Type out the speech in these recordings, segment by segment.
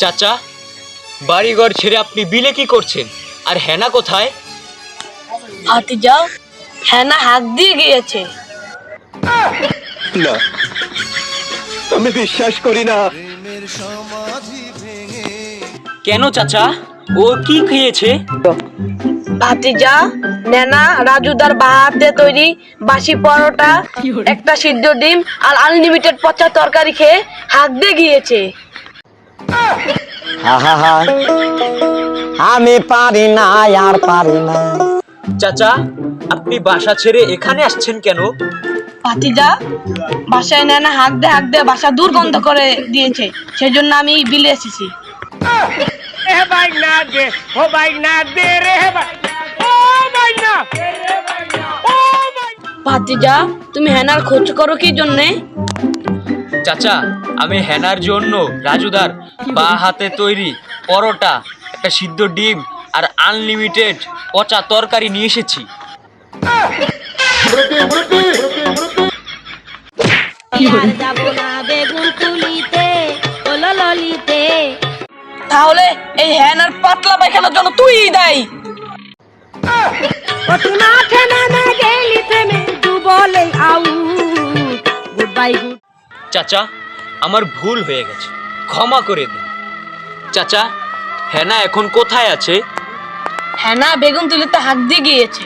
চাচা, বাড়িঘর ছেড়ে আপনি বিলে কি করছেন? আর হেনা কোথায়? ভাতিজা, হেনা হাত দিয়ে গিয়েছে। না, আমি বিশ্বাস করি না। কেন চাচা, ও কি খেয়েছে? ভাতিজা, নেনা রাজুদার বাহাতে তৈরি বাসি পরোটা, একটা সিদ্ধ ডিম আর আনলিমিটেড পচা তরকারি খেয়ে হাত দিয়ে গিয়েছে। আমি পারি না, আর পারি না। চাচা, আপনি বাসা ছেড়ে এখানে আসছেন কেন? ভাতিজা, বাসায় নেনা হাত দিয়ে বাসা দুর্গন্ধ করে দিয়েছে, সেই জন্য আমি বিলে এসেছি। ভাতিজা, তুমি হেনার খোঁজ করো কি জন্যে? চাচা, আমি হেনার জন্য রাজুদার বা হাতে তৈরি পরোটা, একটা সিদ্ধ ডিম আর আনলিমিটেড পচা তরকারি নিয়ে এসেছি। তাহলে এই হেনার পাতলা পায়খানার জন্য তুই দায়ী। চাচা, আমার ভুল হয়ে গেছে, ক্ষমা করে দিন। চাচা, হেনা এখন কোথায় আছে? হেনা বেগুন তুলিতে হাত দিয়ে গিয়েছে।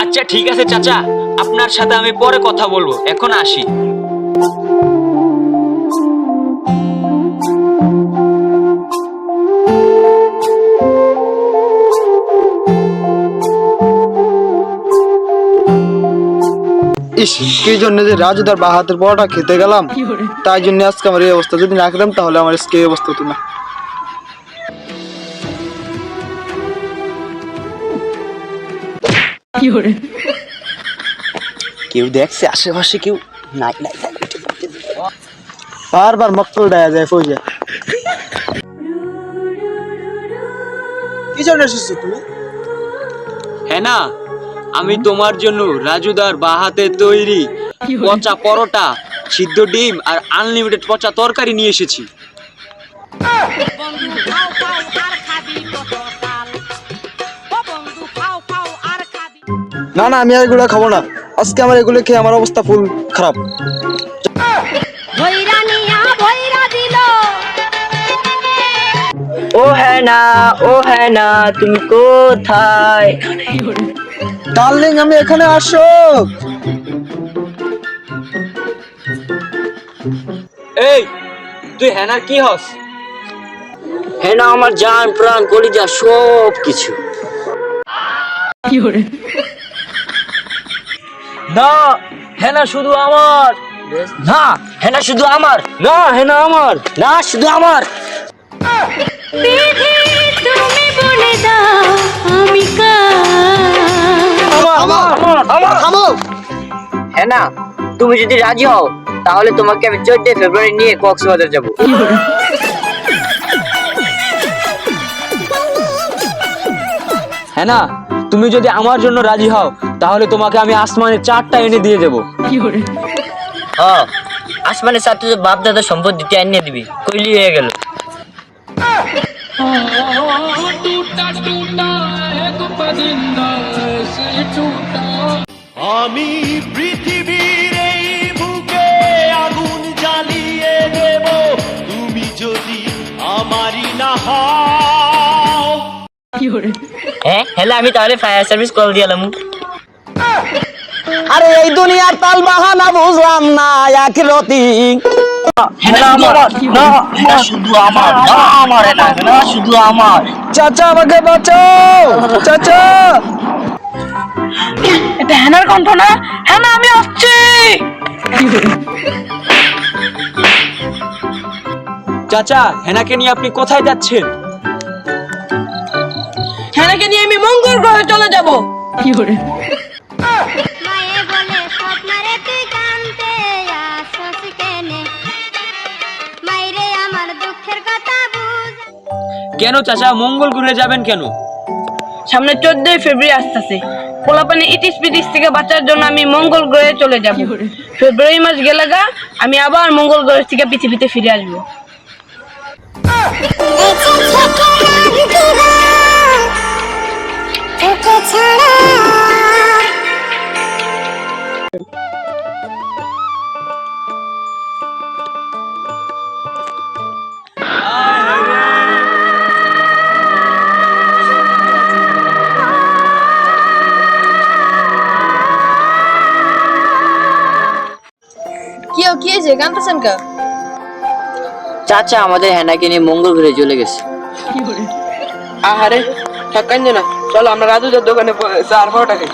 আচ্ছা ঠিক আছে চাচা, আপনার সাথে আমি পরে কথা বলবো, এখন আসি। ইস, কি জন্য যে রাজুদার বা হাতের পরোটা খেতে গেলাম, তাই জন্য আজকে আমার এই অবস্থা। যদি না খেতাম তাহলে আমার আজকে এই অবস্থা হতো না। কেউ দেখছে আশেপাশে? কেউ নাই। বারবার মক্কল দেয়া যায় ফৌজা। কি জন্য এসেছো তুমি? হেনা, আমি তোমার জন্য রাজুদার বা হাতে তৈরি পচা পরোটা, সিদ্ধ ডিম আর আনলিমিটেড পচা তরকারি নিয়ে এসেছি। না না, আমি আর এগুলো খাবো না। আজকে আমার এগুলো খেয়ে আমার অবস্থা ফুল খারাপ। ও হেনা, তুমি কোথায়? ডার্লিং, আমি এখানে আসো। এই, তুই হেনার কি হস? হেনা আমার জান, প্রাণ, কলিজা, সব কিছু। না, হেনা শুধু আমার। না, হেনা শুধু আমার। না, হেনা আমার। না, শুধু আমার। হেনা, তুমি যদি রাজি হও তাহলে তোমাকে আমি 14 ফেব্রুয়ারি নিয়ে কক্সবাজার যাব। হেনা, তুমি যদি আমার জন্য রাজি হও তাহলে তোমাকে আমি আসমানে 4টা এনে দিয়ে দেবো। হ্যাঁ, আসমানের সাথে যে বাপ দাদা সম্পদ দিতে এনে দিবি, কইলি হয়ে গেল। আমি পৃথিবীর এই বুকে আগুন জ্বালিয়ে দেব, তুমি যদি আমারই না হও। হ্যাঁ, হ্যালো, আমি তাহলে ফায়ার সার্ভিস কল দিলাম। আরে এই দুনিয়ার তাল বাহানা বুঝলাম না, আখিরাতি। শুধু আমার, শুধু আমার। চাচা, আমাকে বাঁচাও। চাচা, এটা হেনার কণ্ঠ না? হেনা, আমি আসছি। চাচা, হেনাকে নিয়ে আপনি কোথায় যাচ্ছেন? হেনাকে নিয়ে আমি মঙ্গল গ্রহে চলে যাব। কেন চাচা, মঙ্গল গ্রহে যাবেন কেন? সামনে 14 ফেব্রুয়ারি আসতেছে, পোলাপানে ইটিস পিটিস থেকে বাঁচার জন্য আমি মঙ্গল গ্রহে চলে যাব। ফেব্রুয়ারি মাস গেলে গা আমি আবার মঙ্গল গ্রহ থেকে পৃথিবীতে ফিরে আসবো। কি হয়েছে কাঁদতেছেন কা? চাচা আমাদের হেনাকে নিয়ে মঙ্গল গ্রহে চলে গেছে। আহারে ঠকান না, চলো আমরা রাজুদার দোকানে চা আর পরোটা খাই।